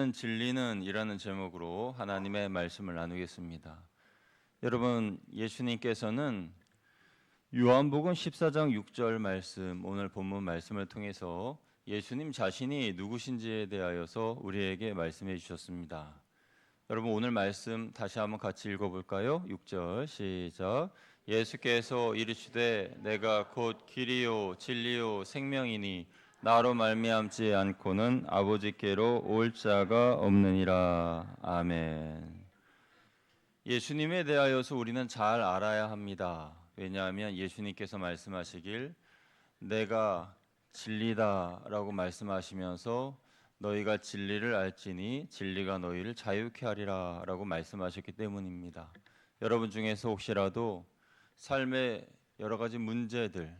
진리는 이라는 제목으로 하나님의 말씀을 나누겠습니다. 여러분, 예수님께서는 요한복음 14장 6절 말씀, 오늘 본문 말씀을 통해서 예수님 자신이 누구신지에 대하여서 우리에게 말씀해 주셨습니다. 여러분, 오늘 말씀 다시 한번 같이 읽어볼까요? 6절 시작. 예수께서 이르시되 내가 곧 길이요 진리요 생명이니 나로 말미암지 않고는 아버지께로 올 자가 없느니라. 아멘. 예수님에 대하여서 우리는 잘 알아야 합니다. 왜냐하면 예수님께서 말씀하시길 내가 진리다라고 말씀하시면서 너희가 진리를 알지니 진리가 너희를 자유케 하리라 라고 말씀하셨기 때문입니다. 여러분 중에서 혹시라도 삶의 여러 가지 문제들,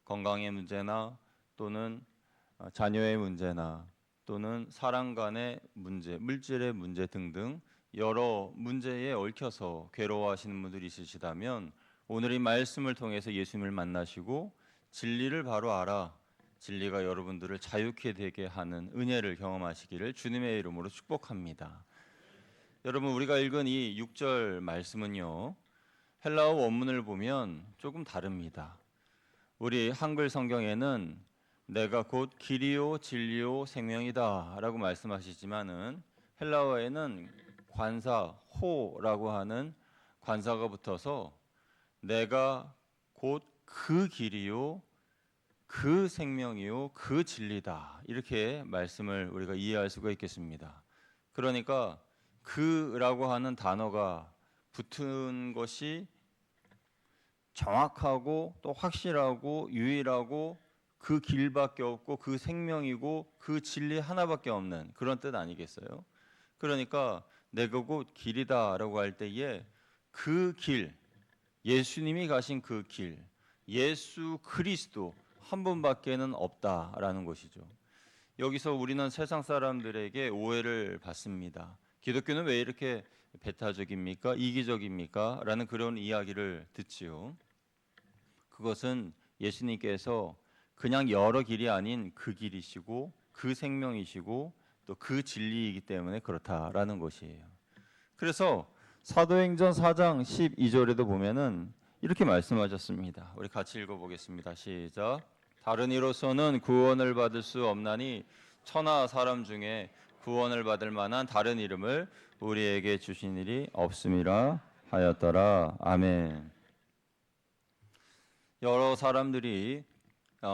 건강의 문제나 또는 자녀의 문제나 또는 사람 간의 문제, 물질의 문제 등등 여러 문제에 얽혀서 괴로워하시는 분들이 있으시다면 오늘 이 말씀을 통해서 예수님을 만나시고 진리를 바로 알아 진리가 여러분들을 자유케 되게 하는 은혜를 경험하시기를 주님의 이름으로 축복합니다. 여러분, 우리가 읽은 이 6절 말씀은요, 헬라어 원문을 보면 조금 다릅니다. 우리 한글 성경에는 내가 곧 길이요 진리요 생명이다 라고 말씀하시지만은 헬라어에는 관사 호라고 하는 관사가 붙어서 내가 곧 그 길이요 그 생명이요 그 진리다 이렇게 말씀을 우리가 이해할 수가 있겠습니다. 그러니까 그라고 하는 단어가 붙은 것이 정확하고 또 확실하고 유일하고 그 길밖에 없고 그 생명이고 그 진리 하나밖에 없는 그런 뜻 아니겠어요? 그러니까 내가 곧 길이다라고 할 때에 그 길, 예수님이 가신 그 길, 예수 그리스도 한 분밖에는 없다라는 것이죠. 여기서 우리는 세상 사람들에게 오해를 받습니다. 기독교는 왜 이렇게 배타적입니까? 이기적입니까? 라는 그런 이야기를 듣지요. 그것은 예수님께서 그냥 여러 길이 아닌 그 길이시고 그 생명이시고 또 그 진리이기 때문에 그렇다라는 것이에요. 그래서 사도행전 4장 12절에도 보면은 이렇게 말씀하셨습니다. 우리 같이 읽어보겠습니다. 시작. 다른 이로서는 구원을 받을 수 없나니 천하 사람 중에 구원을 받을 만한 다른 이름을 우리에게 주신 일이 없음이라 하였더라. 아멘. 여러 사람들이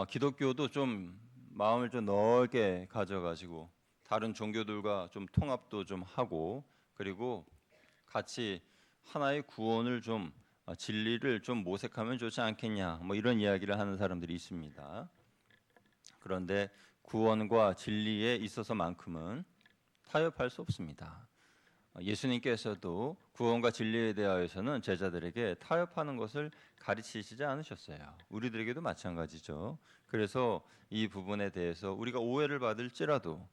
기독교도 좀 마음을 좀 넓게 가져가지고 다른 종교들과 좀 통합도 좀 하고 그리고 같이 하나의 구원을 좀 진리를 좀 모색하면 좋지 않겠냐 뭐 이런 이야기를 하는 사람들이 있습니다. 그런데 구원과 진리에 있어서만큼은 타협할 수 없습니다. 예수님께서도 구원과 진리에 대하여서는 제자들에게 타협하는 것을 가르치시지 않으셨어요. 우리들에게도 마찬가지죠. 그래서 이 부분에 대해서 우리가 오해를 받을지라도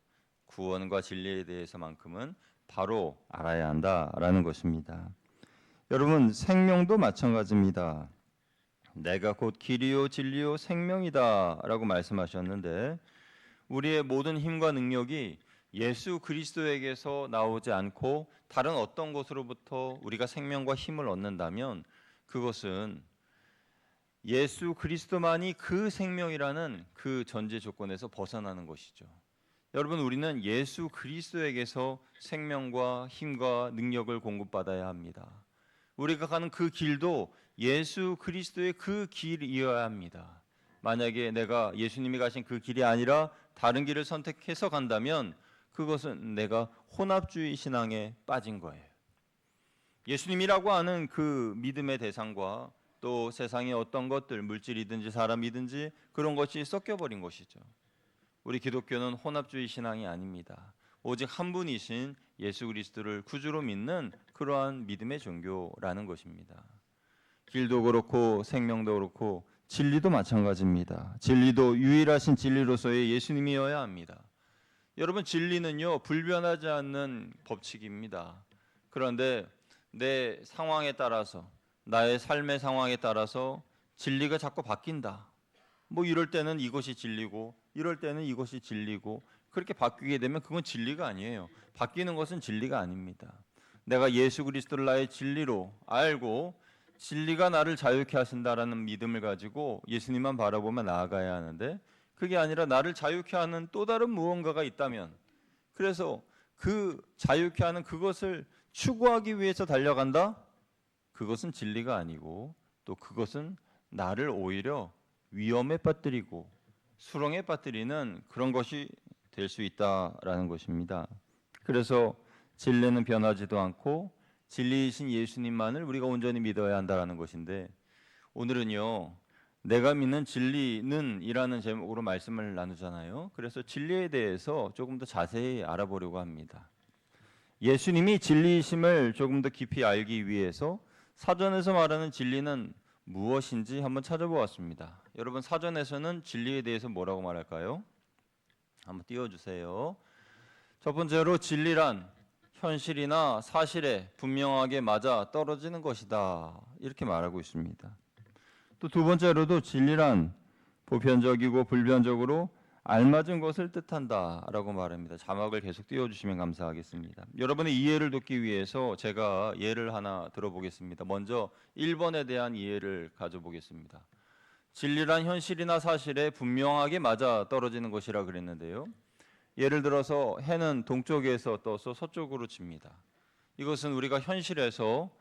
구원과 진리에 대해서만큼은 바로 알아야 한다라는 것입니다. 여러분, 생명도 마찬가지입니다. 내가 곧 길이요 진리요 생명이다라고 말씀하셨는데 우리의 모든 힘과 능력이 예수 그리스도에게서 나오지 않고 다른 어떤 것으로부터 우리가 생명과 힘을 얻는다면 그것은 예수 그리스도만이 그 생명이라는 그 전제 조건에서 벗어나는 것이죠. 여러분, 우리는 예수 그리스도에게서 생명과 힘과 능력을 공급받아야 합니다. 우리가 가는 그 길도 예수 그리스도의 그 길이어야 합니다. 만약에 내가 예수님이 가신 그 길이 아니라 다른 길을 선택해서 간다면 그것은 내가 혼합주의 신앙에 빠진 거예요. 예수님이라고 하는 그 믿음의 대상과 또 세상의 어떤 것들, 물질이든지 사람이든지 그런 것이 섞여버린 것이죠. 우리 기독교는 혼합주의 신앙이 아닙니다. 오직 한 분이신 예수 그리스도를 구주로 믿는 그러한 믿음의 종교라는 것입니다. 길도 그렇고 생명도 그렇고 진리도 마찬가지입니다. 진리도 유일하신 진리로서의 예수님이어야 합니다. 여러분, 진리는요 불변하지 않는 법칙입니다. 그런데 내 상황에 따라서 나의 삶의 상황에 따라서 진리가 자꾸 바뀐다. 뭐 이럴 때는 이것이 진리고 이럴 때는 이것이 진리고 그렇게 바뀌게 되면 그건 진리가 아니에요. 바뀌는 것은 진리가 아닙니다. 내가 예수 그리스도를 나의 진리로 알고 진리가 나를 자유케 하신다라는 믿음을 가지고 예수님만 바라보며 나아가야 하는데, 그게 아니라 나를 자유케 하는 또 다른 무언가가 있다면, 그래서 그 자유케 하는 그것을 추구하기 위해서 달려간다? 그것은 진리가 아니고, 또 그것은 나를 오히려 위험에 빠뜨리고 수렁에 빠뜨리는 그런 것이 될 수 있다라는 것입니다. 그래서 진리는 변하지도 않고 진리이신 예수님만을 우리가 온전히 믿어야 한다라는 것인데, 오늘은요, 내가 믿는 진리는 이라는 제목으로 말씀을 나누잖아요. 그래서 진리에 대해서 조금 더 자세히 알아보려고 합니다. 예수님이 진리이심을 조금 더 깊이 알기 위해서 사전에서 말하는 진리는 무엇인지 한번 찾아보았습니다. 여러분, 사전에서는 진리에 대해서 뭐라고 말할까요? 한번 띄워주세요. 첫 번째로, 진리란 현실이나 사실에 분명하게 맞아 떨어지는 것이다, 이렇게 말하고 있습니다. 또 두 번째로도 진리란 보편적이고 불변적으로 알맞은 것을 뜻한다라고 말합니다. 자막을 계속 띄워주시면 감사하겠습니다. 여러분의 이해를 돕기 위해서 제가 예를 하나 들어보겠습니다. 먼저 1번에 대한 이해를 가져보겠습니다. 진리란 현실이나 사실에 분명하게 맞아 떨어지는 것이라 그랬는데요. 예를 들어서 해는 동쪽에서 떠서 서쪽으로 집니다. 이것은 우리가 현실에서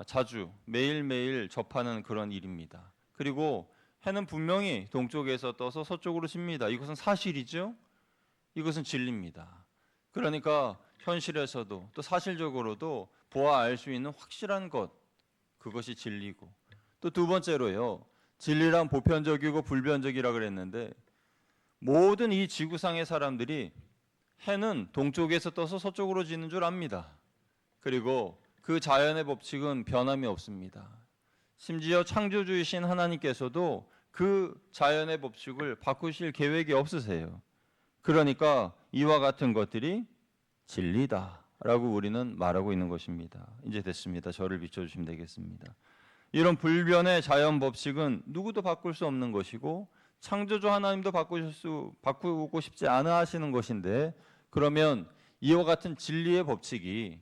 자주 매일매일 접하는 그런 일입니다. 그리고 해는 분명히 동쪽에서 떠서 서쪽으로 집니다. 이것은 사실이죠. 이것은 진리입니다. 그러니까 현실에서도 또 사실적으로도 보아 알 수 있는 확실한 것, 그것이 진리고, 또 두 번째로요, 진리란 보편적이고 불변적이라 그랬는데, 모든 이 지구상의 사람들이 해는 동쪽에서 떠서 서쪽으로 지는 줄 압니다. 그리고 그 자연의 법칙은 변함이 없습니다. 심지어 창조주이신 하나님께서도 그 자연의 법칙을 바꾸실 계획이 없으세요. 그러니까 이와 같은 것들이 진리다라고 우리는 말하고 있는 것입니다. 이제 됐습니다. 저를 비춰주시면 되겠습니다. 이런 불변의 자연 법칙은 누구도 바꿀 수 없는 것이고 창조주 하나님도 바꾸고 싶지 않아 하시는 것인데, 그러면 이와 같은 진리의 법칙이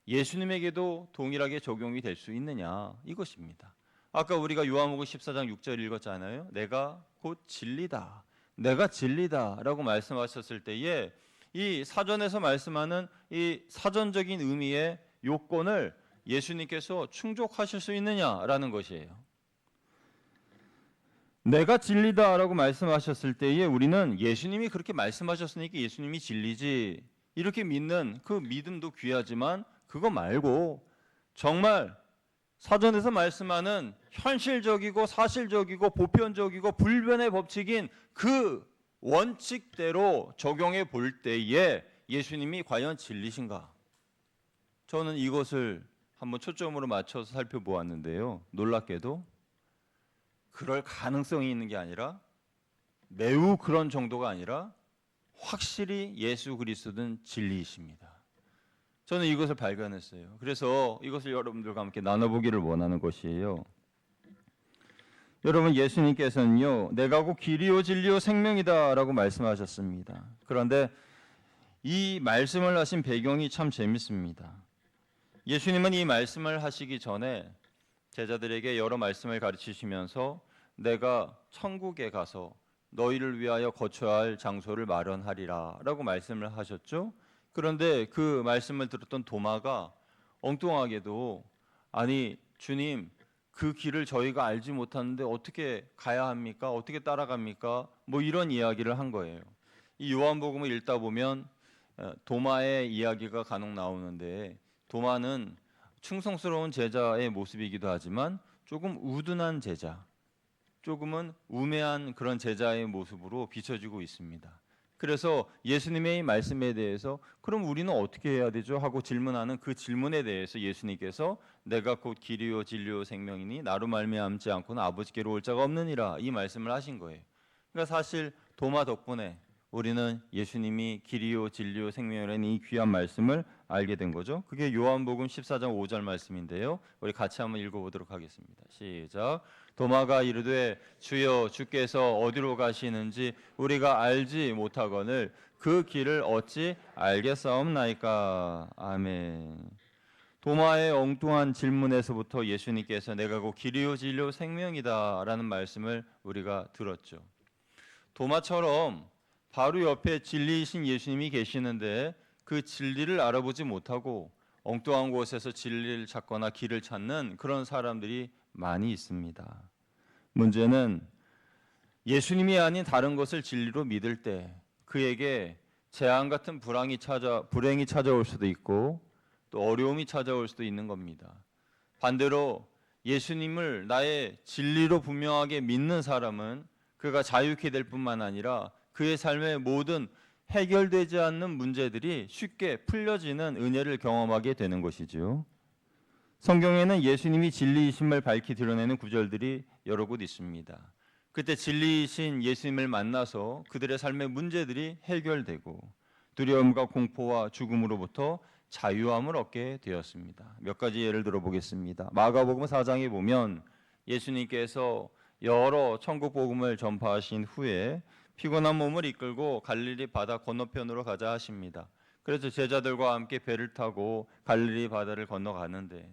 예수님에게도 동일하게 적용이 될 수 있느냐, 이것입니다. 아까 우리가 요한복음 14장 6절 읽었잖아요. 내가 곧 진리다, 내가 진리다라고 말씀하셨을 때에 이 사전에서 말씀하는 이 사전적인 의미의 요건을 예수님께서 충족하실 수 있느냐라는 것이에요. 내가 진리다라고 말씀하셨을 때에 우리는 예수님이 그렇게 말씀하셨으니까 예수님이 진리지, 이렇게 믿는 그 믿음도 귀하지만 그거 말고 정말 사전에서 말씀하는 현실적이고 사실적이고 보편적이고 불변의 법칙인 그 원칙대로 적용해 볼 때에 예수님이 과연 진리신가? 저는 이것을 한번 초점으로 맞춰서 살펴보았는데요. 놀랍게도 그럴 가능성이 있는 게 아니라, 매우 그런 정도가 아니라 확실히 예수 그리스도는 진리이십니다. 저는 이것을 발견했어요. 그래서 이것을 여러분들과 함께 나눠보기를 원하는 것이에요. 여러분, 예수님께서는요, 내가 곧 길이요 진리요 생명이다라고 말씀하셨습니다. 그런데 이 말씀을 하신 배경이 참 재밌습니다. 예수님은 이 말씀을 하시기 전에 제자들에게 여러 말씀을 가르치시면서 내가 천국에 가서 너희를 위하여 거처할 할 장소를 마련하리라 라고 말씀을 하셨죠. 그런데 그 말씀을 들었던 도마가 엉뚱하게도, 아니 주님, 그 길을 저희가 알지 못하는데 어떻게 가야 합니까? 어떻게 따라갑니까? 뭐 이런 이야기를 한 거예요. 이 요한복음을 읽다 보면 도마의 이야기가 간혹 나오는데, 도마는 충성스러운 제자의 모습이기도 하지만 조금 우둔한 제자, 조금은 우매한 그런 제자의 모습으로 비춰지고 있습니다. 그래서 예수님의 말씀에 대해서 그럼 우리는 어떻게 해야 되죠? 하고 질문하는 그 질문에 대해서 예수님께서 내가 곧 길이요 진리요 생명이니 나로 말미암지 않고는 아버지께로 올 자가 없느니라, 이 말씀을 하신 거예요. 그러니까 사실 도마 덕분에 우리는 예수님이 길이요 진리요 생명이라는 이 귀한 말씀을 알게 된 거죠. 그게 요한복음 14장 5절 말씀인데요. 우리 같이 한번 읽어보도록 하겠습니다. 시작. 도마가 이르되 주여 주께서 어디로 가시는지 우리가 알지 못하거늘 그 길을 어찌 알겠사옵나이까. 아멘. 도마의 엉뚱한 질문에서부터 예수님께서 내가 곧 길이요 진리요 생명이다 라는 말씀을 우리가 들었죠. 도마처럼 바로 옆에 진리이신 예수님이 계시는데 그 진리를 알아보지 못하고 엉뚱한 곳에서 진리를 찾거나 길을 찾는 그런 사람들이 많이 있습니다. 문제는 예수님이 아닌 다른 것을 진리로 믿을 때 그에게 재앙 같은 불행이 찾아올 수도 있고 또 어려움이 찾아올 수도 있는 겁니다. 반대로 예수님을 나의 진리로 분명하게 믿는 사람은 그가 자유케 될 뿐만 아니라 그의 삶의 모든 해결되지 않는 문제들이 쉽게 풀려지는 은혜를 경험하게 되는 것이지요. 성경에는 예수님이 진리이심을 밝히 드러내는 구절들이 여러 곳 있습니다. 그때 진리이신 예수님을 만나서 그들의 삶의 문제들이 해결되고 두려움과 공포와 죽음으로부터 자유함을 얻게 되었습니다. 몇 가지 예를 들어 보겠습니다. 마가복음 4장에 보면 예수님께서 여러 천국 복음을 전파하신 후에 피곤한 몸을 이끌고 갈릴리 바다 건너편으로 가자 하십니다. 그래서 제자들과 함께 배를 타고 갈릴리 바다를 건너가는데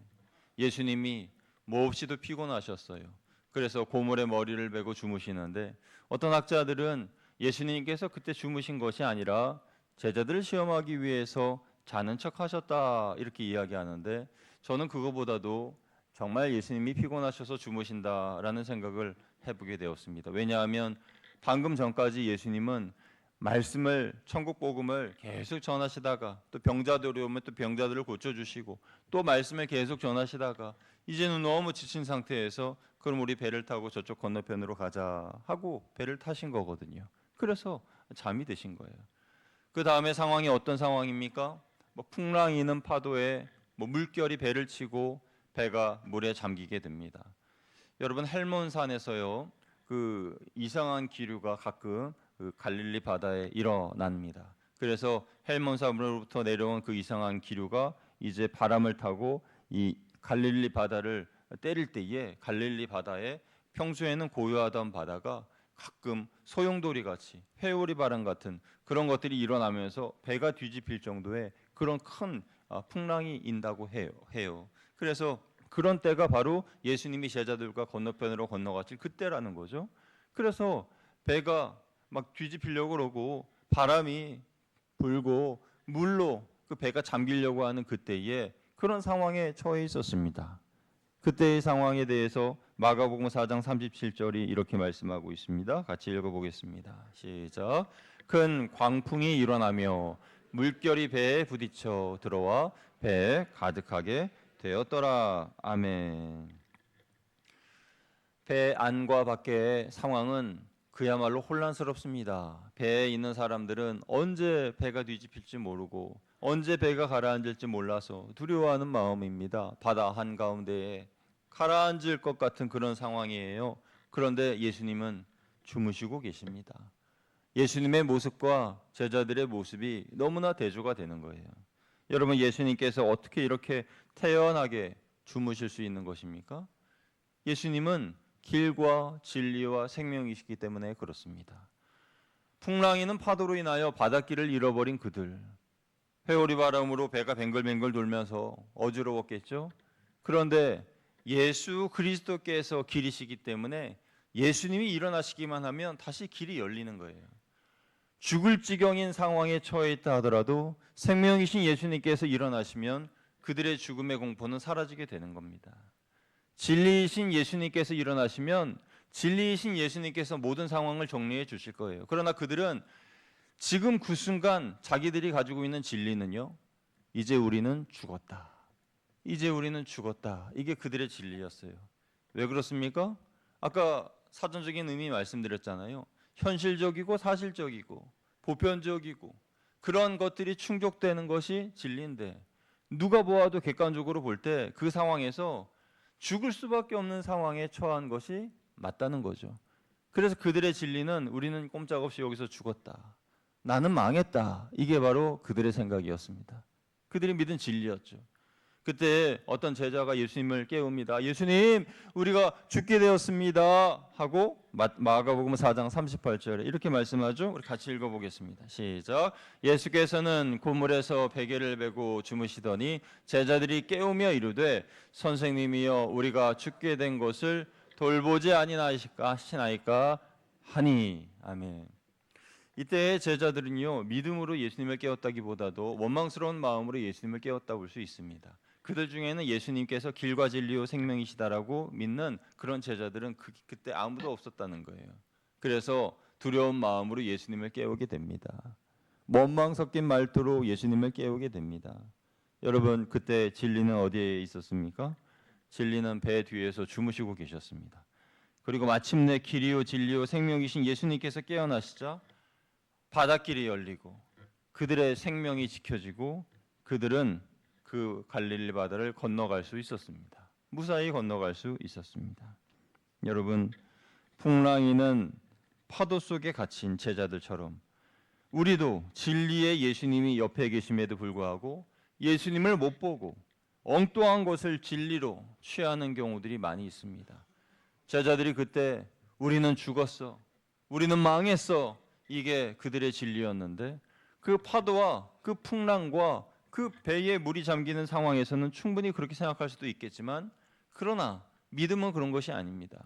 예수님이 몹시도 피곤하셨어요. 그래서 고물에 머리를 베고 주무시는데 어떤 학자들은 예수님께서 그때 주무신 것이 아니라 제자들을 시험하기 위해서 자는 척 하셨다 이렇게 이야기하는데 저는 그거보다도 정말 예수님이 피곤하셔서 주무신다라는 생각을 해보게 되었습니다. 왜냐하면 방금 전까지 예수님은 말씀을 천국 복음을 계속 전하시다가 또 병자들이 오면 또 병자들을 고쳐주시고 또 말씀을 계속 전하시다가 이제는 너무 지친 상태에서 그럼 우리 배를 타고 저쪽 건너편으로 가자 하고 배를 타신 거거든요. 그래서 잠이 드신 거예요. 그 다음에 상황이 어떤 상황입니까? 풍랑이 있는 파도에 물결이 배를 치고 배가 물에 잠기게 됩니다. 여러분 헬몬산에서요 그 이상한 기류가 가끔 그 갈릴리 바다에 일어납니다. 그래서 헬몬산으로부터 내려온 그 이상한 기류가 이제 바람을 타고 이 갈릴리 바다를 때릴 때에 갈릴리 바다에 평소에는 고요하던 바다가 가끔 소용돌이 같이 회오리 바람 같은 그런 것들이 일어나면서 배가 뒤집힐 정도의 그런 큰 풍랑이 인다고 해요. 그래서 그런 때가 바로 예수님이 제자들과 건너편으로 건너가실 그때라는 거죠. 그래서 배가 막 뒤집히려고 그러고 바람이 불고 물로 그 배가 잠기려고 하는 그때에 그런 상황에 처해 있었습니다. 그때의 상황에 대해서 마가복음 4장 37절이 이렇게 말씀하고 있습니다. 같이 읽어보겠습니다. 시작. 큰 광풍이 일어나며 물결이 배에 부딪혀 들어와 배에 가득하게 되었더라. 아멘. 배 안과 밖의 상황은 그야말로 혼란스럽습니다. 배에 있는 사람들은 언제 배가 뒤집힐지 모르고 언제 배가 가라앉을지 몰라서 두려워하는 마음입니다. 바다 한가운데에 가라앉을 것 같은 그런 상황이에요. 그런데 예수님은 주무시고 계십니다. 예수님의 모습과 제자들의 모습이 너무나 대조가 되는 거예요. 여러분 예수님께서 어떻게 이렇게 태연하게 주무실 수 있는 것입니까? 예수님은 길과 진리와 생명이시기 때문에 그렇습니다. 풍랑이는 파도로 인하여 바닷길을 잃어버린 그들, 회오리 바람으로 배가 뱅글뱅글 돌면서 어지러웠겠죠. 그런데 예수 그리스도께서 길이시기 때문에 예수님이 일어나시기만 하면 다시 길이 열리는 거예요. 죽을 지경인 상황에 처해 있다 하더라도 생명이신 예수님께서 일어나시면 그들의 죽음의 공포는 사라지게 되는 겁니다. 진리이신 예수님께서 일어나시면 진리이신 예수님께서 모든 상황을 정리해 주실 거예요. 그러나 그들은 지금 그 순간 자기들이 가지고 있는 진리는요, 이제 우리는 죽었다. 이제 우리는 죽었다. 이게 그들의 진리였어요. 왜 그렇습니까? 아까 사전적인 의미 말씀드렸잖아요. 현실적이고 사실적이고 보편적이고 그런 것들이 충족되는 것이 진리인데 누가 보아도 객관적으로 볼 때 그 상황에서 죽을 수밖에 없는 상황에 처한 것이 맞다는 거죠. 그래서 그들의 진리는 우리는 꼼짝없이 여기서 죽었다. 이제 우리는 죽었다. 이제 우리는 죽었다. 이게 그들의 진리였어요. 왜 그렇습니까? 아까 사전적인 의미 말씀드렸잖아요. 현실적이고 사실적이고 그런 것들이 충족되는 것이 진리인데 누가 보아도 객관적으로 볼 때 그 상황에서 죽을 수밖에 없는 상황에 처한 것이 맞다는 거죠. 그래서 그들의 진리는 우리는 꼼짝없이 여기서 죽었다. 나는 망했다. 이게 바로 그들의 생각이었습니다. 그들이 믿은 진리였죠. 그때 어떤 제자가 예수님을 깨웁니다. 예수님, 우리가 죽게 되었습니다. 하고 마가복음 4장 38절에 이렇게 말씀하죠. 우리 같이 읽어보겠습니다. 시작. 예수께서는 고물에서 베개를 베고 주무시더니 제자들이 깨우며 이르되 선생님이여 우리가 죽게 된 것을 돌보지 아니하시나이까 하니. 아멘. 이때 제자들은요, 믿음으로 예수님을 깨웠다기보다도 원망스러운 마음으로 예수님을 깨웠다 볼 수 있습니다. 그들 중에는 예수님께서 길과 진리요 생명이시다라고 믿는 그런 제자들은 그때 아무도 없었다는 거예요. 그래서 두려운 마음으로 예수님을 깨우게 됩니다. 원망 섞인 말투로 예수님을 깨우게 됩니다. 여러분, 그때 진리는 어디에 있었습니까? 진리는 배 뒤에서 주무시고 계셨습니다. 그리고 마침내 길이요 진리요 생명이신 예수님께서 깨어나시자 바닷길이 열리고 그들의 생명이 지켜지고 그들은 그 갈릴리 바다를 건너갈 수 있었습니다. 무사히 건너갈 수 있었습니다. 여러분, 풍랑이는 파도 속에 갇힌 제자들처럼 우리도 진리의 예수님이 옆에 계심에도 불구하고 예수님을 못 보고 엉뚱한 것을 진리로 취하는 경우들이 많이 있습니다. 제자들이 그때 우리는 죽었어, 우리는 망했어, 이게 그들의 진리였는데 그 파도와 그 풍랑과 그 배에 물이 잠기는 상황에서는 충분히 그렇게 생각할 수도 있겠지만, 그러나 믿음은 그런 것이 아닙니다.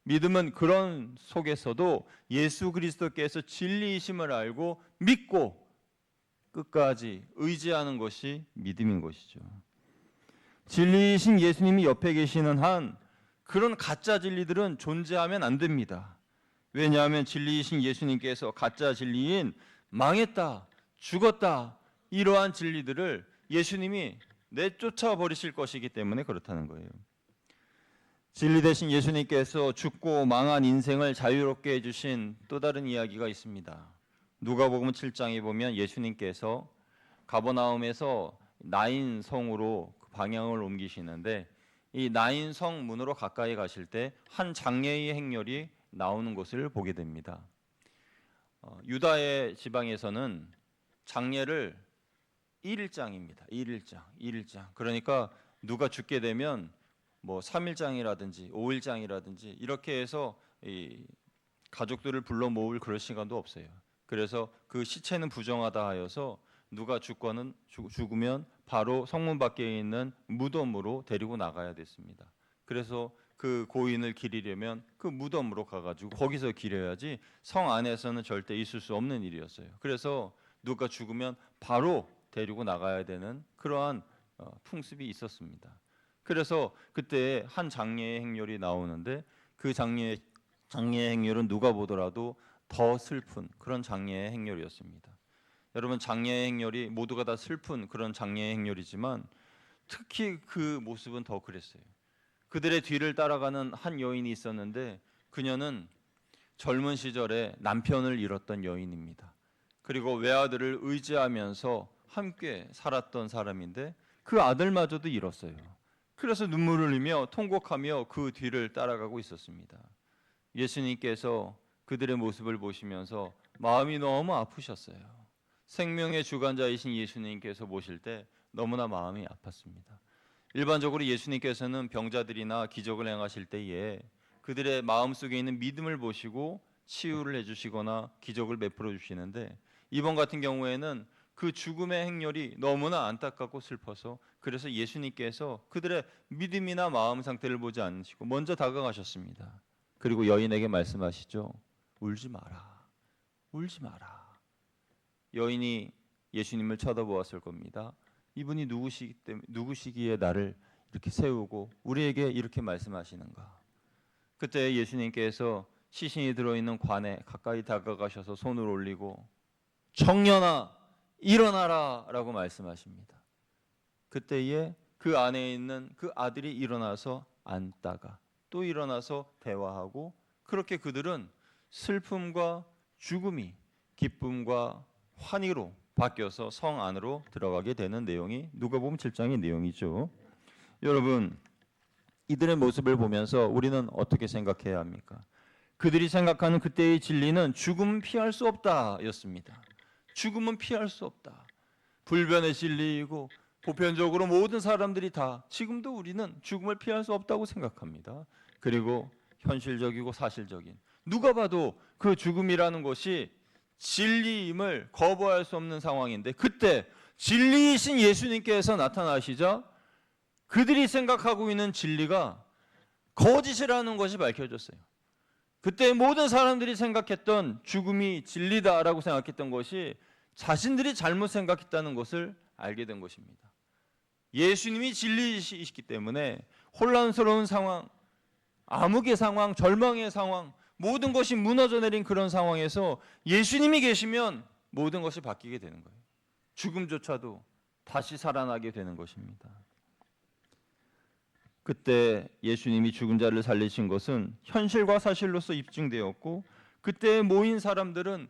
믿음은 그런 속에서도 예수 그리스도께서 진리이심을 알고 믿고 끝까지 의지하는 것이 믿음인 것이죠. 진리이신 예수님이 옆에 계시는 한 그런 가짜 진리들은 존재하면 안 됩니다. 왜냐하면 진리이신 예수님께서 가짜 진리인 망했다, 죽었다, 이러한 진리들을 예수님이 내쫓아 버리실 것이기 때문에 그렇다는 거예요. 진리 대신 예수님께서 죽고 망한 인생을 자유롭게 해주신 또 다른 이야기가 있습니다. 누가복음 7장에 보면 예수님께서 가버나움에서 나인 성으로 방향을 옮기시는데 이 나인 성 문으로 가까이 가실 때 한 장례의 행렬이 나오는 것을 보게 됩니다. 유다의 지방에서는 장례를 1일장입니다. 1일장. 그러니까 누가 죽게 되면 뭐 3일장이라든지 5일장이라든지 이렇게 해서 이 가족들을 불러 모을 그럴 시간도 없어요. 그래서 그 시체는 부정하다 하여서 누가 죽으면 바로 성문 밖에 있는 무덤으로 데리고 나가야 됐습니다. 그래서 그 고인을 기리려면 그 무덤으로 가가지고 거기서 기려야지 성 안에서는 절대 있을 수 없는 일이었어요. 그래서 누가 죽으면 바로 데리고 나가야 되는 그러한 풍습이 있었습니다. 그래서 그때 한 장례의 행렬이 나오는데 그 장례의 행렬은 누가 보더라도 더 슬픈 그런 장례의 행렬이었습니다. 여러분, 장례의 행렬이 모두가 다 슬픈 그런 장례의 행렬이지만 특히 그 모습은 더 그랬어요. 그들의 뒤를 따라가는 한 여인이 있었는데 그녀는 젊은 시절에 남편을 잃었던 여인입니다. 그리고 외아들을 의지하면서 함께 살았던 사람인데 그 아들마저도 잃었어요. 그래서 눈물을 흘리며 통곡하며 그 뒤를 따라가고 있었습니다. 예수님께서 그들의 모습을 보시면서 마음이 너무 아프셨어요. 생명의 주관자이신 예수님께서 보실 때 너무나 마음이 아팠습니다. 일반적으로 예수님께서는 병자들이나 기적을 행하실 때에 그들의 마음속에 있는 믿음을 보시고 치유를 해주시거나 기적을 베풀어 주시는데 이번 같은 경우에는 그 죽음의 행렬이 너무나 안타깝고 슬퍼서 그래서 예수님께서 그들의 믿음이나 마음 상태를 보지 않으시고 먼저 다가가셨습니다. 그리고 여인에게 말씀하시죠. 울지 마라. 울지 마라. 여인이 예수님을 쳐다보았을 겁니다. 이분이 누구시기에 나를 이렇게 세우고 우리에게 이렇게 말씀하시는가. 그때 예수님께서 시신이 들어있는 관에 가까이 다가가셔서 손을 올리고 청년아 일어나라 라고 말씀하십니다. 그때에 그 안에 있는 그 아들이 일어나서 앉다가 또 일어나서 대화하고 그렇게 그들은 슬픔과 죽음이 기쁨과 환희로 바뀌어서 성 안으로 들어가게 되는 내용이 누가복음 7장의 내용이죠. 여러분, 이들의 모습을 보면서 우리는 어떻게 생각해야 합니까? 그들이 생각하는 그때의 진리는 죽음 피할 수 없다였습니다. 죽음은 피할 수 없다. 불변의 진리이고 보편적으로 모든 사람들이 다 지금도 우리는 죽음을 피할 수 없다고 생각합니다. 그리고 현실적이고 사실적인 누가 봐도 그 죽음이라는 것이 진리임을 거부할 수 없는 상황인데 그때 진리이신 예수님께서 나타나시자 그들이 생각하고 있는 진리가 거짓이라는 것이 밝혀졌어요. 그때 모든 사람들이 생각했던 죽음이 진리다라고 생각했던 것이 자신들이 잘못 생각했다는 것을 알게 된 것입니다. 예수님이 진리이시기 때문에 혼란스러운 상황, 암흑의 상황, 절망의 상황, 모든 것이 무너져 내린 그런 상황에서 예수님이 계시면 모든 것이 바뀌게 되는 거예요. 죽음조차도 다시 살아나게 되는 것입니다. 그때 예수님이 죽은 자를 살리신 것은 현실과 사실로서 입증되었고 그때 모인 사람들은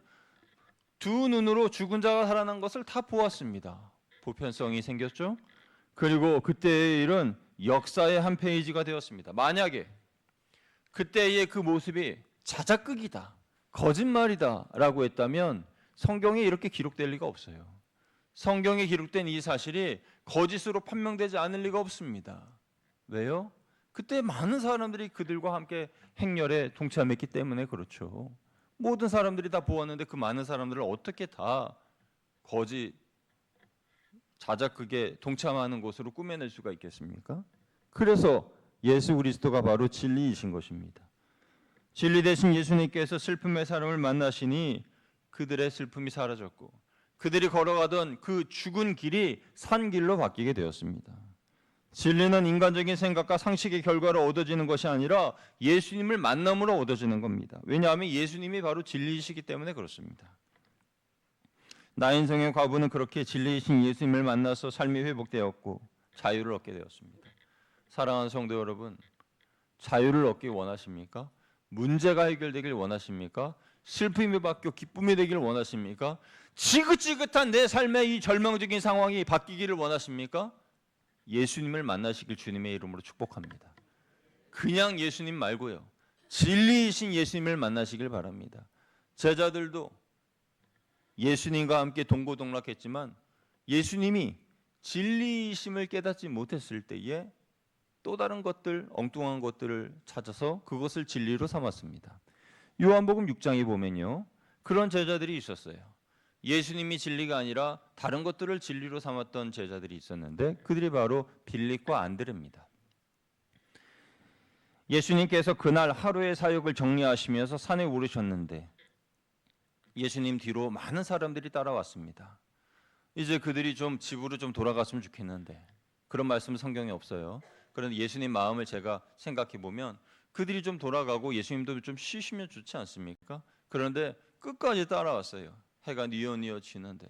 두 눈으로 죽은 자가 살아난 것을 다 보았습니다. 보편성이 생겼죠. 그리고 그때의 일은 역사의 한 페이지가 되었습니다. 만약에 그때의 그 모습이 자작극이다, 거짓말이다 라고 했다면 성경에 이렇게 기록될 리가 없어요. 성경에 기록된 이 사실이 거짓으로 판명되지 않을 리가 없습니다. 왜요? 그때 많은 사람들이 그들과 함께 행렬에 동참했기 때문에 그렇죠. 모든 사람들이 다 보았는데 그 많은 사람들을 어떻게 다 거짓 자작극에 동참하는 것으로 꾸며낼 수가 있겠습니까? 그래서 예수 그리스도가 바로 진리이신 것입니다. 진리 대신 예수님께서 슬픔의 사람을 만나시니 그들의 슬픔이 사라졌고 그들이 걸어가던 그 죽은 길이 산 길로 바뀌게 되었습니다. 진리는 인간적인 생각과 상식의 결과로 얻어지는 것이 아니라 예수님을 만남으로 얻어지는 겁니다. 왜냐하면 예수님이 바로 진리이시기 때문에 그렇습니다. 나인성의 과부는 그렇게 진리이신 예수님을 만나서 삶이 회복되었고 자유를 얻게 되었습니다. 사랑하는 성도 여러분, 자유를 얻기 원하십니까? 문제가 해결되길 원하십니까? 슬픔이 바뀌어 기쁨이 되길 원하십니까? 지긋지긋한 내 삶의 이 절망적인 상황이 바뀌기를 원하십니까? 예수님을 만나시길 주님의 이름으로 축복합니다. 그냥 예수님 말고요. 진리이신 예수님을 만나시길 바랍니다. 제자들도 예수님과 함께 동고동락했지만 예수님이 진리이심을 깨닫지 못했을 때에 또 다른 것들, 엉뚱한 것들을 찾아서 그것을 진리로 삼았습니다. 요한복음 6장에 보면요. 그런 제자들이 있었어요. 예수님이 진리가 아니라 다른 것들을 진리로 삼았던 제자들이 있었는데 그들이 바로 빌립과 안드레입니다. 예수님께서 그날 하루의 사역을 정리하시면서 산에 오르셨는데 예수님 뒤로 많은 사람들이 따라왔습니다. 이제 그들이 좀 집으로 좀 돌아갔으면 좋겠는데 그런 말씀은 성경에 없어요. 그런데 예수님 마음을 제가 생각해 보면 그들이 좀 돌아가고 예수님도 좀 쉬시면 좋지 않습니까? 그런데 끝까지 따라왔어요. 해가 뉘어뉘어 지는데.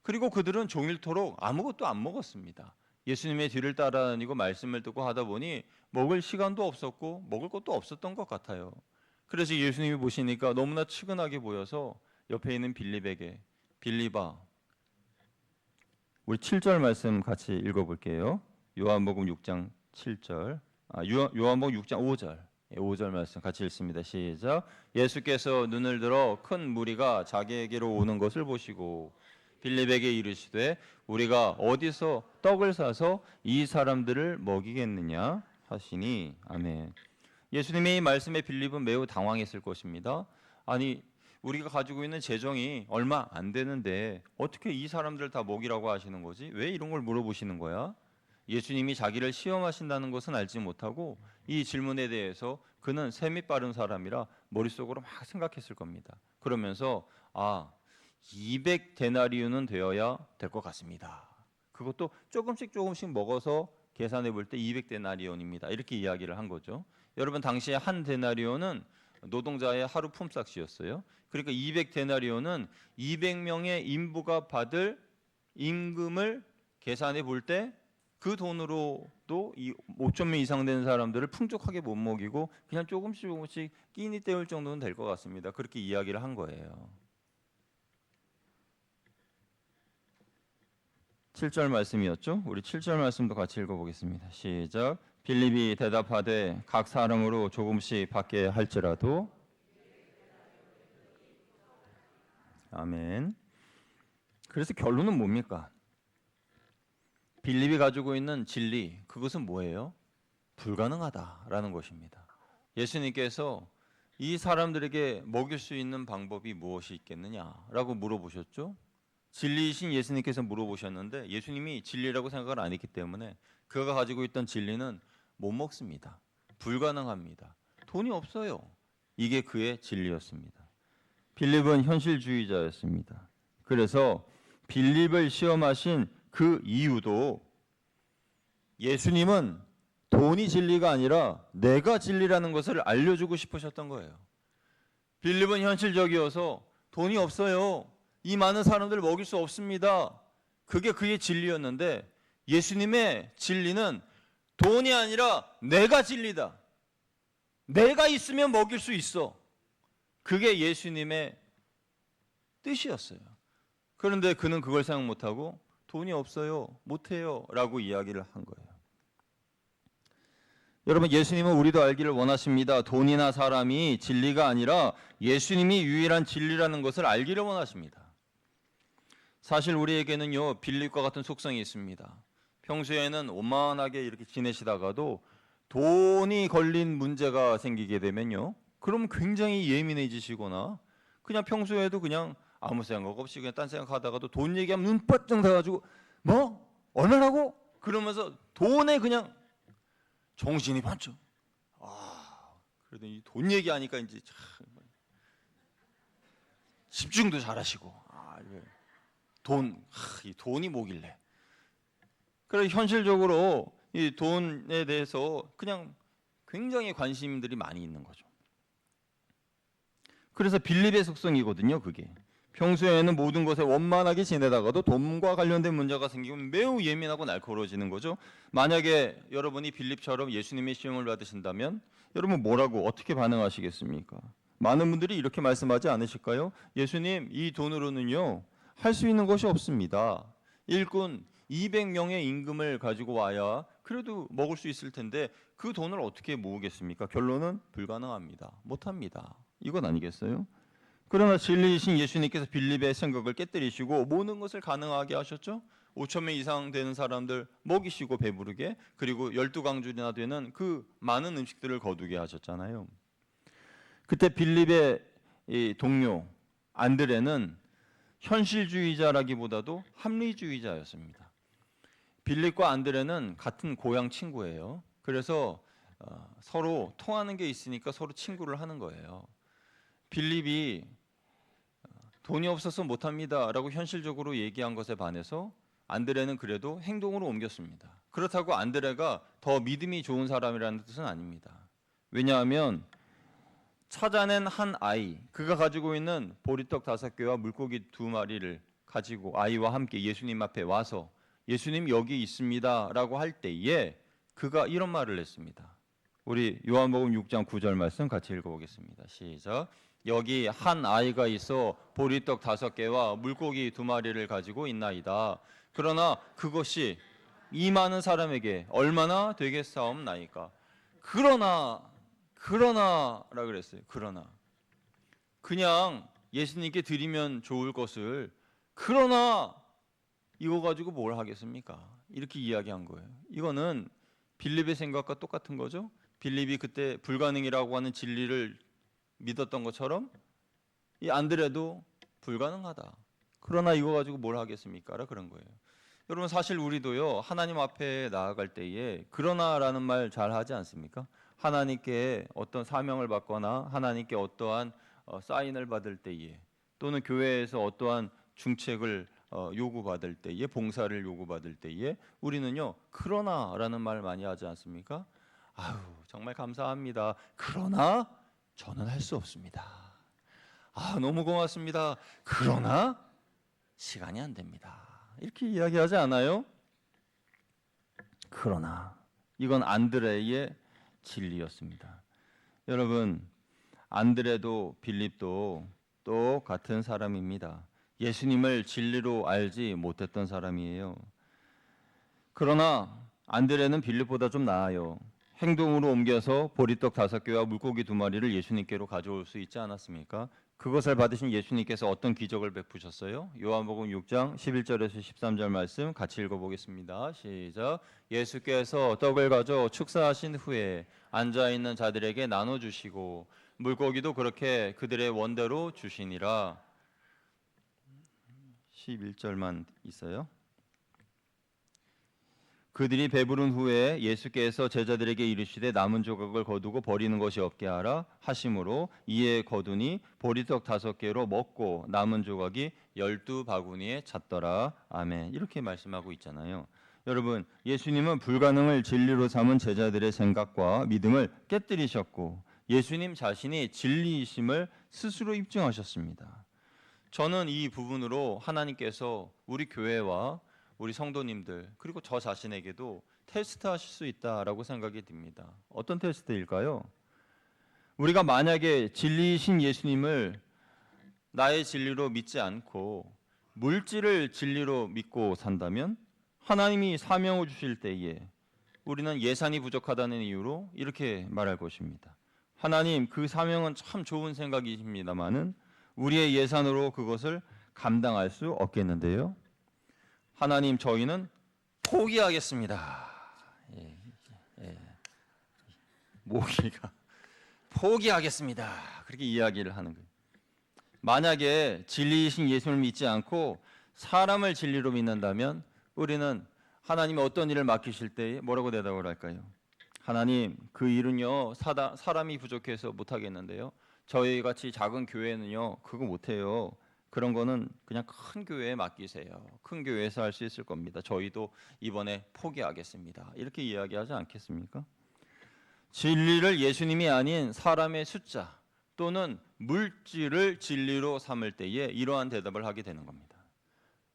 그리고 그들은 종일토록 아무것도 안 먹었습니다. 예수님의 뒤를 따라다니고 말씀을 듣고 하다 보니 먹을 시간도 없었고 먹을 것도 없었던 것 같아요. 그래서 예수님이 보시니까 너무나 측은하게 보여서 옆에 있는 빌립에게 빌립아, 우리 7절 말씀 같이 읽어볼게요. 요한복음 6장 7절, 요한복음 6장 5절, 5절 말씀 같이 읽습니다. 시작. 예수께서 눈을 들어 큰 무리가 자기에게로 오는 것을 보시고 빌립에게 이르시되 우리가 어디서 떡을 사서 이 사람들을 먹이겠느냐 하시니 아멘. 예수님의 이 말씀에 빌립은 매우 당황했을 것입니다. 아니 우리가 가지고 있는 재정이 얼마 안 되는데 어떻게 이 사람들을 다 먹이라고 하시는 거지? 왜 이런 걸 물어보시는 거야? 예수님이 자기를 시험하신다는 것은 알지 못하고 이 질문에 대해서 그는 셈이 빠른 사람이라 머릿속으로 막 생각했을 겁니다. 그러면서 200데나리온은 되어야 될 것 같습니다. 그것도 조금씩 먹어서 계산해 볼 때 200데나리온입니다. 이렇게 이야기를 한 거죠. 여러분 당시에 한 데나리온은 노동자의 하루 품삯이었어요. 그러니까 200데나리온은 200명의 인부가 받을 임금을 계산해 볼 때 그 돈으로도 이 5,000명 이상 되는 사람들을 풍족하게 못 먹이고 그냥 조금씩 끼니 때울 정도는 될 것 같습니다. 그렇게 이야기를 한 거예요. 7절 말씀이었죠? 우리 7절 말씀도 같이 읽어보겠습니다. 시작. 빌립이 대답하되 각 사람으로 조금씩 받게 할지라도 아멘. 그래서 결론은 뭡니까? 빌립이 가지고 있는 진리, 그것은 뭐예요? 불가능하다라는 것입니다. 예수님께서 이 사람들에게 먹일 수 있는 방법이 무엇이 있겠느냐라고 물어보셨죠? 진리이신 예수님께서 물어보셨는데 예수님이 진리라고 생각을 안 했기 때문에 그가 가지고 있던 진리는 못 먹습니다. 불가능합니다. 돈이 없어요. 이게 그의 진리였습니다. 빌립은 현실주의자였습니다. 그래서 빌립을 시험하신 그 이유도 예수님은 돈이 진리가 아니라 내가 진리라는 것을 알려주고 싶으셨던 거예요. 빌립은 현실적이어서 돈이 없어요. 이 많은 사람들을 먹일 수 없습니다. 그게 그의 진리였는데 예수님의 진리는 돈이 아니라 내가 진리다. 내가 있으면 먹일 수 있어. 그게 예수님의 뜻이었어요. 그런데 그는 그걸 생각 못하고 돈이 없어요, 못해요 라고 이야기를 한 거예요. 여러분, 예수님은 우리도 알기를 원하십니다. 돈이나 사람이 진리가 아니라 예수님이 유일한 진리라는 것을 알기를 원하십니다. 사실 우리에게는요, 빌립과 같은 속성이 있습니다. 평소에는 원만하게 이렇게 지내시다가도 돈이 걸린 문제가 생기게 되면요, 그럼 굉장히 예민해지시거나 그냥 평소에도 그냥 아무 생각 없이 그냥 딴 생각하다가도 돈 얘기하면 눈 빠쩍 나가지고 뭐? 얼마라고? 그러면서 돈에 그냥 정신이 반쪽. 그래도 이 돈 얘기하니까 이제 참 집중도 잘하시고. 이 돈이 뭐길래? 그래 현실적으로 이 돈에 대해서 그냥 굉장히 관심들이 많이 있는 거죠. 그래서 빌립의 속성이거든요, 그게. 평소에는 모든 것에 원만하게 지내다가도 돈과 관련된 문제가 생기면 매우 예민하고 날카로워지는 거죠. 만약에 여러분이 빌립처럼 예수님의 시험을 받으신다면 여러분 뭐라고 어떻게 반응하시겠습니까? 많은 분들이 이렇게 말씀하지 않으실까요? 예수님, 이 돈으로는요 할 수 있는 것이 없습니다. 일꾼 200명의 임금을 가지고 와야 그래도 먹을 수 있을 텐데 그 돈을 어떻게 모으겠습니까? 결론은 불가능합니다. 못합니다. 이건 아니겠어요? 그러나 진리이신 예수님께서 빌립의 생각을 깨뜨리시고 모든 것을 가능하게 하셨죠. 5,000명 이상 되는 사람들 먹이시고 배부르게, 그리고 12강줄이나 되는 그 많은 음식들을 거두게 하셨잖아요. 그때 빌립의 이 동료 안드레는 현실주의자라기보다도 합리주의자였습니다. 빌립과 안드레는 같은 고향 친구예요. 그래서 서로 통하는 게 있으니까 서로 친구를 하는 거예요. 빌립이 돈이 없어서 못합니다 라고 현실적으로 얘기한 것에 반해서 안드레는 그래도 행동으로 옮겼습니다. 그렇다고 안드레가 더 믿음이 좋은 사람이라는 뜻은 아닙니다. 왜냐하면 찾아낸 한 아이, 그가 가지고 있는 보리떡 5개와 물고기 2마리를 가지고 아이와 함께 예수님 앞에 와서 예수님 여기 있습니다 라고 할 때에 그가 이런 말을 했습니다. 우리 요한복음 6장 9절 말씀 같이 읽어보겠습니다. 시작. 여기 한 아이가 있어 보리떡 5개와 물고기 2마리를 가지고 있나이다. 그러나 그것이 이 많은 사람에게 얼마나 되겠사옵나이까. 그러나라 그랬어요. 그러나 그냥 예수님께 드리면 좋을 것을 그러나 이거 가지고 뭘 하겠습니까? 이렇게 이야기한 거예요. 이거는 빌립의 생각과 똑같은 거죠. 빌립이 그때 불가능이라고 하는 진리를 믿었던 것처럼 이 안드레도 불가능하다. 그러나 이거 가지고 뭘 하겠습니까? 라 그런 거예요. 여러분, 사실 우리도요 하나님 앞에 나아갈 때에 그러나라는 말 잘 하지 않습니까? 하나님께 어떤 사명을 받거나 하나님께 어떠한 사인을 받을 때에, 또는 교회에서 어떠한 중책을 요구받을 때에, 봉사를 요구받을 때에 우리는요 그러나라는 말 많이 하지 않습니까? 아유, 정말 감사합니다. 그러나 저는 할 수 없습니다. 너무 고맙습니다. 그러나 시간이 안 됩니다. 이렇게 이야기하지 않아요? 그러나 이건 안드레의 진리였습니다. 여러분, 안드레도 빌립도 또 같은 사람입니다. 예수님을 진리로 알지 못했던 사람이에요. 그러나 안드레는 빌립보다 좀 나아요. 행동으로 옮겨서 보리떡 5개와 물고기 2마리를 예수님께로 가져올 수 있지 않았습니까? 그것을 받으신 예수님께서 어떤 기적을 베푸셨어요? 요한복음 6장 11절에서 13절 말씀 같이 읽어보겠습니다. 시작. 예수께서 떡을 가져 축사하신 후에 앉아있는 자들에게 나눠주시고 물고기도 그렇게 그들의 원대로 주시니라. 11절만 있어요. 그들이 배부른 후에 예수께서 제자들에게 이르시되 남은 조각을 거두고 버리는 것이 없게 하라 하심으로 이에 거두니 보리떡 5개로 먹고 남은 조각이 12바구니에 찼더라. 아멘. 이렇게 말씀하고 있잖아요. 여러분, 예수님은 불가능을 진리로 삼은 제자들의 생각과 믿음을 깨뜨리셨고 예수님 자신이 진리이심을 스스로 입증하셨습니다. 저는 이 부분으로 하나님께서 우리 교회와 우리 성도님들 그리고 저 자신에게도 테스트하실 수 있다라고 생각이 듭니다. 어떤 테스트일까요? 우리가 만약에 진리이신 예수님을 나의 진리로 믿지 않고 물질을 진리로 믿고 산다면 하나님이 사명을 주실 때에 우리는 예산이 부족하다는 이유로 이렇게 말할 것입니다. 하나님, 그 사명은 참 좋은 생각이십니다마는 우리의 예산으로 그것을 감당할 수 없겠는데요. 하나님, 저희는 포기하겠습니다. 모기가 포기하겠습니다. 그렇게 이야기를 하는 거예요. 만약에 진리이신 예수님을 믿지 않고 사람을 진리로 믿는다면 우리는 하나님이 어떤 일을 맡기실 때 뭐라고 대답을 할까요? 하나님, 그 일은요 사람이 부족해서 못하겠는데요. 저희 같이 작은 교회는요 그거 못해요. 그런 거는 그냥 큰 교회에 맡기세요. 큰 교회에서 할 수 있을 겁니다. 저희도 이번에 포기하겠습니다. 이렇게 이야기하지 않겠습니까? 진리를 예수님이 아닌 사람의 숫자 또는 물질을 진리로 삼을 때에 이러한 대답을 하게 되는 겁니다.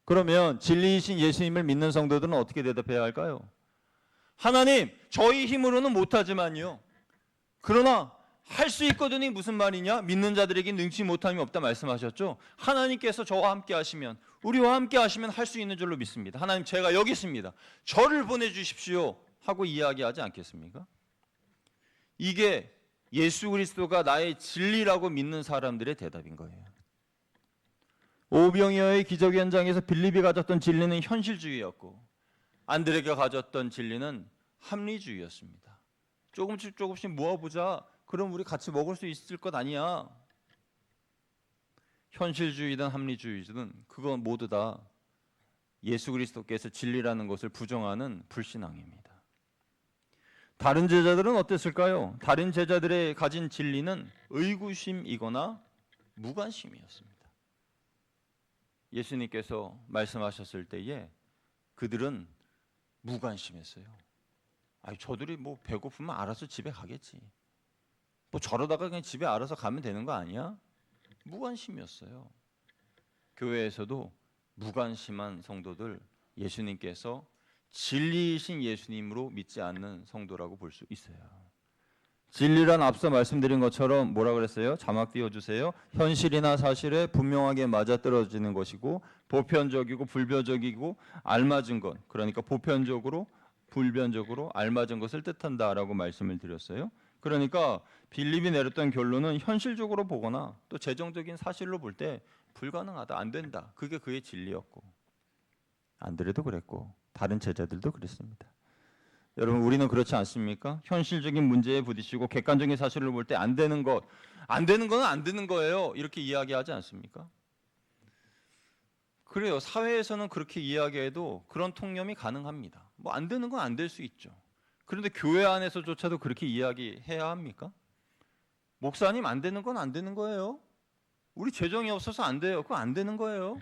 그러면 진리이신 예수님을 믿는 성도들은 어떻게 대답해야 할까요? 하나님, 저희 힘으로는 못하지만요. 그러나 할 수 있거든이 무슨 말이냐? 믿는 자들에게 능치 못함이 없다 말씀하셨죠? 하나님께서 저와 함께 하시면, 우리와 함께 하시면 할 수 있는 줄로 믿습니다. 하나님, 제가 여기 있습니다. 저를 보내주십시오 하고 이야기하지 않겠습니까? 이게 예수 그리스도가 나의 진리라고 믿는 사람들의 대답인 거예요. 오병이어의 기적 현장에서 빌립이 가졌던 진리는 현실주의였고 안드레가 가졌던 진리는 합리주의였습니다. 조금씩 모아보자. 그럼 우리 같이 먹을 수 있을 것 아니야. 현실주의든 합리주의든 그건 모두 다 예수 그리스도께서 진리라는 것을 부정하는 불신앙입니다. 다른 제자들은 어땠을까요? 다른 제자들의 가진 진리는 의구심이거나 무관심이었습니다. 예수님께서 말씀하셨을 때에 그들은 무관심했어요. 아니, 저들이 뭐 배고프면 알아서 집에 가겠지. 뭐 저러다가 그냥 집에 알아서 가면 되는 거 아니야? 무관심이었어요. 교회에서도 무관심한 성도들 예수님께서 진리이신 예수님으로 믿지 않는 성도라고 볼 수 있어요. 진리란 앞서 말씀드린 것처럼 뭐라 그랬어요? 자막 띄워주세요. 현실이나 사실에 분명하게 맞아떨어지는 것이고 보편적이고 불변적이고 알맞은 것, 그러니까 보편적으로 불변적으로 알맞은 것을 뜻한다라고 말씀을 드렸어요. 그러니까 빌립이 내렸던 결론은 현실적으로 보거나 또 재정적인 사실로 볼 때 불가능하다, 안 된다. 그게 그의 진리였고 안드레도 그랬고 다른 제자들도 그랬습니다. 여러분, 우리는 그렇지 않습니까? 현실적인 문제에 부딪히고 객관적인 사실을 볼 때 안 되는 건 안 되는 거예요. 이렇게 이야기하지 않습니까? 그래요. 사회에서는 그렇게 이야기해도 그런 통념이 가능합니다. 뭐 안 되는 건 안 될 수 있죠. 그런데 교회 안에서조차도 그렇게 이야기해야 합니까? 목사님, 안 되는 건 안 되는 거예요. 우리 재정이 없어서 안 돼요. 그거 안 되는 거예요.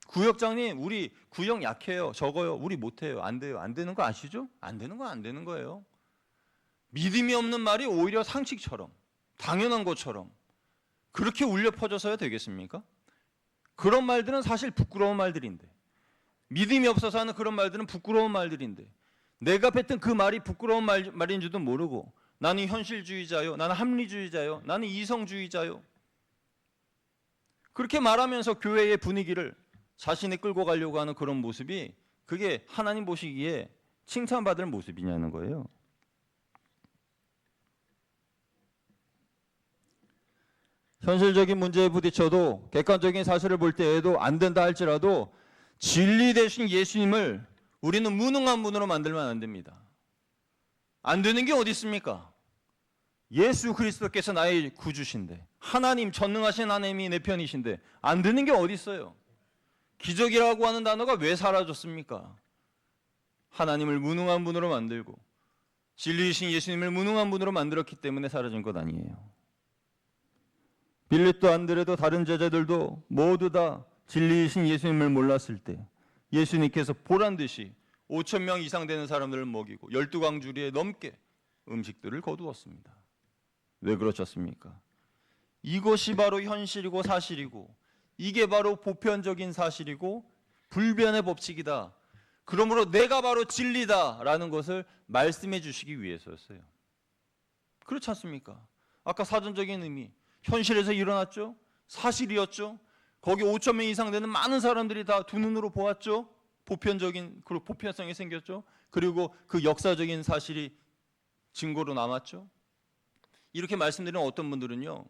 구역장님, 우리 구역 약해요. 적어요. 우리 못해요. 안 돼요. 안 되는 거 아시죠? 안 되는 건 안 되는 거예요. 믿음이 없는 말이 오히려 상식처럼 당연한 것처럼 그렇게 울려 퍼져서야 되겠습니까? 그런 말들은 사실 부끄러운 말들인데, 믿음이 없어서 하는 그런 말들은 부끄러운 말들인데, 내가 뱉은 그 말이 부끄러운 말인 줄도 모르고 나는 현실주의자요, 나는 합리주의자요, 나는 이성주의자요, 그렇게 말하면서 교회의 분위기를 자신이 끌고 가려고 하는 그런 모습이 그게 하나님 보시기에 칭찬받을 모습이냐는 거예요. 현실적인 문제에 부딪혀도 객관적인 사실을 볼 때에도 안 된다 할지라도 진리 되신 예수님을 우리는 무능한 분으로 만들면 안 됩니다. 안 되는 게 어디 있습니까? 예수 그리스도께서 나의 구주신데, 하나님, 전능하신 하나님이 내 편이신데 안 되는 게 어디 있어요? 기적이라고 하는 단어가 왜 사라졌습니까? 하나님을 무능한 분으로 만들고 진리이신 예수님을 무능한 분으로 만들었기 때문에 사라진 것 아니에요. 빌립도 안드레도 다른 제자들도 모두 다 진리이신 예수님을 몰랐을 때 예수님께서 보란듯이 5천 명 이상 되는 사람들을 먹이고 12광주리에 넘게 음식들을 거두었습니다. 왜 그러셨습니까? 이것이 바로 현실이고 사실이고 이게 바로 보편적인 사실이고 불변의 법칙이다. 그러므로 내가 바로 진리다라는 것을 말씀해 주시기 위해서였어요. 그렇지 않습니까? 아까 사전적인 의미, 현실에서 일어났죠? 사실이었죠? 거기 5천 명 이상 되는 많은 사람들이 다 두 눈으로 보았죠? 보편적인, 그리고 보편성이 생겼죠? 그리고 그 역사적인 사실이 증거로 남았죠? 이렇게 말씀드리는 어떤 분들은요,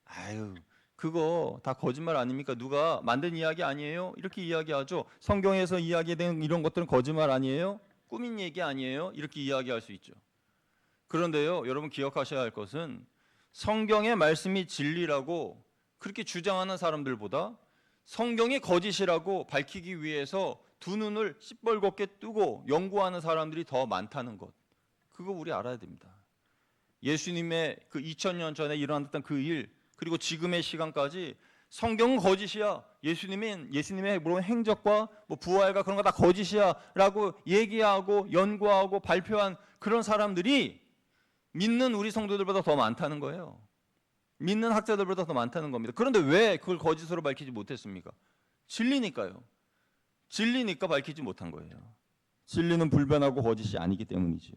아유, 그거 다 거짓말 아닙니까? 누가 만든 이야기 아니에요? 이렇게 이야기하죠. 성경에서 이야기된 이런 것들은 거짓말 아니에요? 꾸민 얘기 아니에요? 이렇게 이야기할 수 있죠. 그런데요, 여러분 기억하셔야 할 것은 성경의 말씀이 진리라고 그렇게 주장하는 사람들보다 성경이 거짓이라고 밝히기 위해서 두 눈을 시뻘겋게 뜨고 연구하는 사람들이 더 많다는 것, 그거 우리 알아야 됩니다. 예수님의 그 2000년 전에 일어났던 그 일, 그리고 지금의 시간까지 성경은 거짓이야, 예수님의 물론 행적과 뭐 부활과 그런 거 다 거짓이야라고 얘기하고 연구하고 발표한 그런 사람들이 믿는 우리 성도들보다 더 많다는 거예요. 믿는 학자들보다 더 많다는 겁니다. 그런데 왜 그걸 거짓으로 밝히지 못했습니까? 진리니까요. 진리니까 밝히지 못한 거예요. 진리는 불변하고 거짓이 아니기 때문이지요.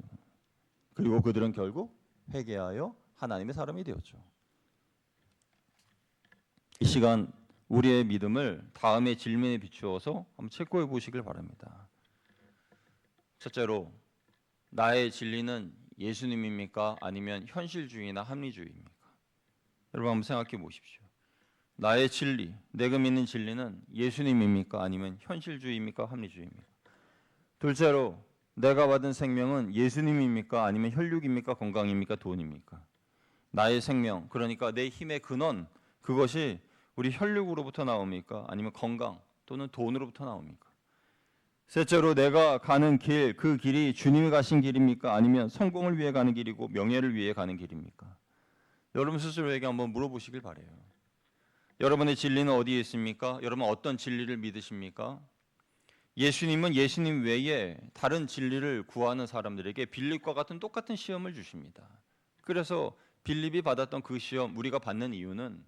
그리고 그들은 결국 회개하여 하나님의 사람이 되었죠. 이 시간 우리의 믿음을 다음의 질문에 비추어서 한번 체크해 보시길 바랍니다. 첫째로, 나의 진리는 예수님입니까? 아니면 현실주의나 합리주의입니까? 여러분 한번 생각해 보십시오. 나의 진리, 내가 믿는 진리는 예수님입니까? 아니면 현실주의입니까? 합리주의입니까? 둘째로, 내가 받은 생명은 예수님입니까? 아니면 혈육입니까? 건강입니까? 돈입니까? 나의 생명, 그러니까 내 힘의 근원, 그것이 우리 혈육으로부터 나옵니까? 아니면 건강 또는 돈으로부터 나옵니까? 셋째로, 내가 가는 길, 그 길이 주님이 가신 길입니까? 아니면 성공을 위해 가는 길이고 명예를 위해 가는 길입니까? 여러분 스스로에게 한번 물어보시길 바라요. 여러분의 진리는 어디에 있습니까? 여러분 어떤 진리를 믿으십니까? 예수님은 예수님 외에 다른 진리를 구하는 사람들에게 빌립과 같은 똑같은 시험을 주십니다. 그래서 빌립이 받았던 그 시험, 우리가 받는 이유는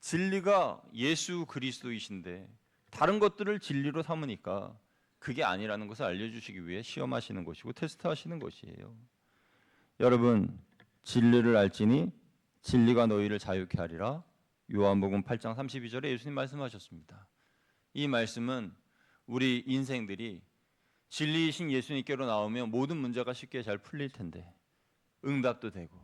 진리가 예수 그리스도이신데 다른 것들을 진리로 삼으니까 그게 아니라는 것을 알려주시기 위해 시험하시는 것이고 테스트하시는 것이에요. 여러분, 진리를 알지니 진리가 너희를 자유케 하리라. 요한복음 8장 32절에 예수님 말씀하셨습니다. 이 말씀은 우리 인생들이 진리이신 예수님께로 나오면 모든 문제가 쉽게 잘 풀릴 텐데 응답도 되고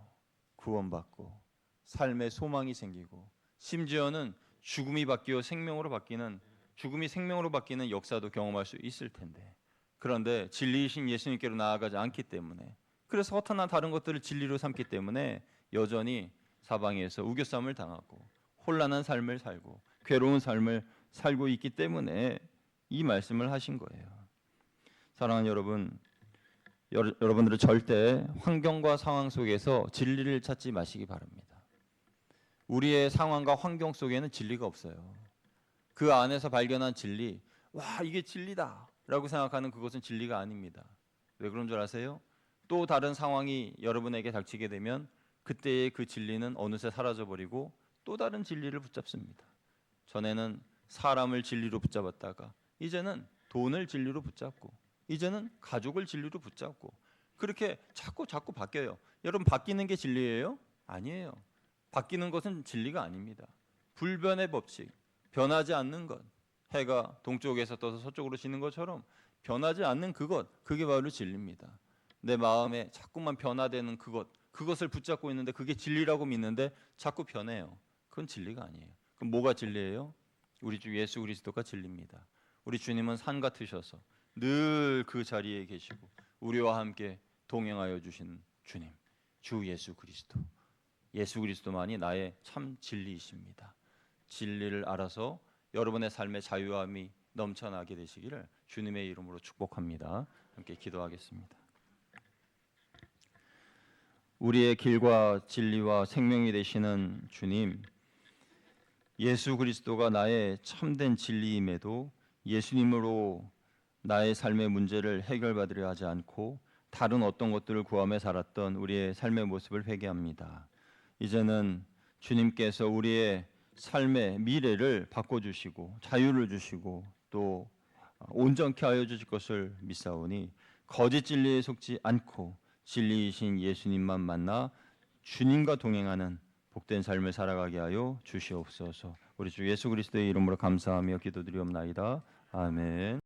구원받고 삶의 소망이 생기고 심지어는 죽음이 바뀌어 생명으로 바뀌는, 죽음이 생명으로 바뀌는 역사도 경험할 수 있을 텐데, 그런데 진리이신 예수님께로 나아가지 않기 때문에, 그래서 허탄한 다른 것들을 진리로 삼기 때문에 여전히 사방에서 우겨쌈을 당하고 혼란한 삶을 살고 괴로운 삶을 살고 있기 때문에 이 말씀을 하신 거예요. 사랑하는 여러분, 여러분들은 절대 환경과 상황 속에서 진리를 찾지 마시기 바랍니다. 우리의 상황과 환경 속에는 진리가 없어요. 그 안에서 발견한 진리, 와 이게 진리다 라고 생각하는 그것은 진리가 아닙니다. 왜 그런 줄 아세요? 또 다른 상황이 여러분에게 닥치게 되면 그때의 그 진리는 어느새 사라져버리고 또 다른 진리를 붙잡습니다. 전에는 사람을 진리로 붙잡았다가 이제는 돈을 진리로 붙잡고 이제는 가족을 진리로 붙잡고 그렇게 자꾸 바뀌어요. 여러분 바뀌는 게 진리예요? 아니에요. 바뀌는 것은 진리가 아닙니다. 불변의 법칙, 변하지 않는 것, 해가 동쪽에서 떠서 서쪽으로 지는 것처럼 변하지 않는 그것, 그게 바로 진리입니다. 내 마음에 자꾸만 변화되는 그것을 붙잡고 있는데 그게 진리라고 믿는데 자꾸 변해요. 그건 진리가 아니에요. 그럼 뭐가 진리예요? 우리 주 예수 그리스도가 진리입니다. 우리 주님은 산 같으셔서 늘 그 자리에 계시고 우리와 함께 동행하여 주신 주님, 주 예수 그리스도. 예수 그리스도만이 나의 참 진리이십니다. 진리를 알아서 여러분의 삶의 자유함이 넘쳐나게 되시기를 주님의 이름으로 축복합니다. 함께 기도하겠습니다. 우리의 길과 진리와 생명이 되시는 주님, 예수 그리스도가 나의 참된 진리임에도 예수님으로 나의 삶의 문제를 해결받으려 하지 않고 다른 어떤 것들을 구하며 살았던 우리의 삶의 모습을 회개합니다. 이제는 주님께서 우리의 삶의 미래를 바꿔주시고 자유를 주시고 또 온전케 하여 주실 것을 믿사오니 거짓 진리에 속지 않고 진리이신 예수님만 만나 주님과 동행하는 복된 삶을 살아가게 하여 주시옵소서. 우리 주 예수 그리스도의 이름으로 감사하며 기도드리옵나이다. 아멘.